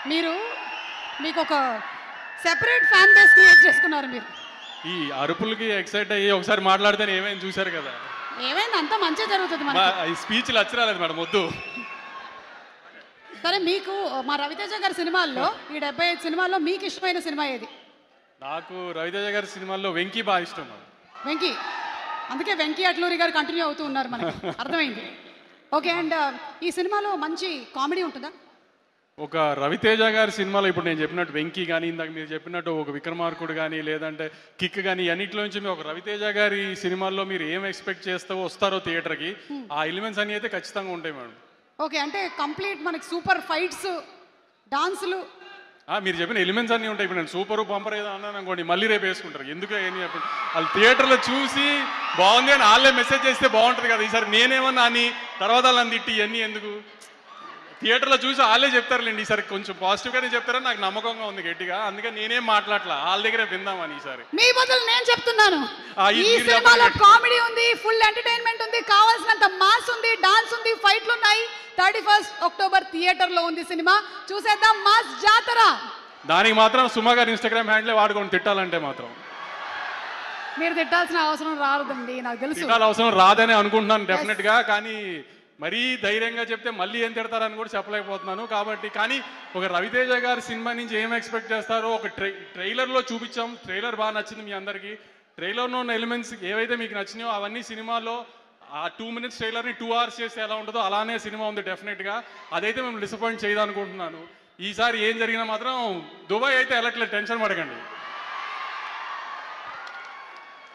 మీరు మీకు ఒక సెపరేట్ ఫ్యాన్ బేస్ క్రియేట్ చేసుకున్నారు మీరు. ఈ అరుపులకి ఎక్సైట్ అయ్యి ఒకసారి మాట్లాడితే ఏమైంది చూశారు కదా. ఏమైంది అంతా మంచిగా జరుగుతుంది మనకి. ఈ స్పీచ్లు అచ్చరాలేదు మేడం, వద్దు. సరే, మీకు మా రవితేజ గారి సినిమాల్లో ఈ 75 సినిమాల్లో మీకు ఇష్టమైన సినిమా ఏది? నాకు రవితేజ గారి సినిమాల్లో వెంకీ బాగా ఇష్టం. వెంకీ. అందుకే వెంకీ అట్లూరి గారు కంటిన్యూ అవుతూ ఉన్నారు, మనకి అర్థమైంది. ఓకే, అండ్ ఈ సినిమాలో మంచి కామెడీ ఉంటుందా? ఒక రవితేజ గారి సినిమాలో ఇప్పుడు నేను చెప్పినట్టు వెంకీ కానీ, ఇందాక మీరు చెప్పినట్టు ఒక విక్రమార్కుడు కానీ, లేదంటే కిక్ కానీ, అన్నింటిలో నుంచి మీరు ఒక రవితేజ గారి సినిమాల్లో మీరు ఏం ఎక్స్పెక్ట్ చేస్తూ వస్తారో థియేటర్కి, ఆ ఎలిమెంట్స్ అన్నీ అయితే ఖచ్చితంగా ఉంటాయి మేడం. ఓకే, అంటే కంప్లీట్ మనకి సూపర్ ఫైట్స్, డాన్సులు, మీరు చెప్పిన ఎలిమెంట్స్ అన్నీ ఉంటాయి. ఇప్పుడు నేను సూపర్ బంపర్ ఏదో అన్నాను అనుకోండి, మళ్ళీ రేపు వేసుకుంటారు. ఎందుకు ఏమి చెప్పండి, వాళ్ళు థియేటర్లో చూసి బాగుంది అని వాళ్ళే మెసేజ్ చేస్తే బాగుంటుంది కదా. ఈసారి నేనేమన్నా అని తర్వాత వాళ్ళని తిట్టి ఇవన్నీ ఎందుకు, థియేటర్లో చూసి వాళ్ళే చెప్తారులేండి. ఈసారి కొంచెం పాజిటివ్గానే చెప్తారని నాకు నమ్మకంగా ఉంది గట్టిగా. అందుకే నేనేం మాట్లాడలా, వాళ్ళ దగ్గరే విందామని. ఈసారి మీ బదులు నేను చెప్తున్నాను, ఈ సినిమాలో కామెడీ ఉంది, ఫుల్ ఎంటర్టైన్మెంట్ ఉంది, కావాల్సినంత మాస్ ఉంది, డాన్స్ ఉంది, ఫైట్లు ఉన్నాయి. 31 అక్టోబర్ థియేటర్లో ఉంది సినిమా, చూసేద్దాం మాస్ జాతర. దానికి మాత్రం సుమా గారి ఇన్స్టాగ్రామ్ హ్యాండ్లే వాడుకొని తిట్టాలంటే మాత్రం మీరు తిట్టాల్సిన అవసరం రాదండి, నాకు తెలుసు. తిట్టాల్సిన అవసరం రాదని అనుకుంటున్నాను డెఫినెట్గా. కానీ మరీ ధైర్యంగా చెప్తే మళ్ళీ ఏం తిడతారని కూడా చెప్పలేకపోతున్నాను. కాబట్టి కానీ ఒక రవితేజ గారి సినిమా నుంచి ఏం ఎక్స్పెక్ట్ చేస్తారో ఒక ట్రైలర్లో చూపించాం. ట్రైలర్ బాగా నచ్చింది మీ అందరికీ. ట్రైలర్లో ఉన్న ఎలిమెంట్స్ ఏవైతే మీకు నచ్చినాయో అవన్నీ సినిమాలో ఆ 2 minutes ట్రైలర్ని 2 hours చేస్తే ఎలా ఉంటుందో అలానే సినిమా ఉంది డెఫినెట్గా. అదైతే మేము డిసప్పాయింట్ చేయదనుకుంటున్నాను. ఈసారి ఏం జరిగినా మాత్రం దుబాయ్ అయితే వెళ్ళట్లేదు, టెన్షన్ పడకండి.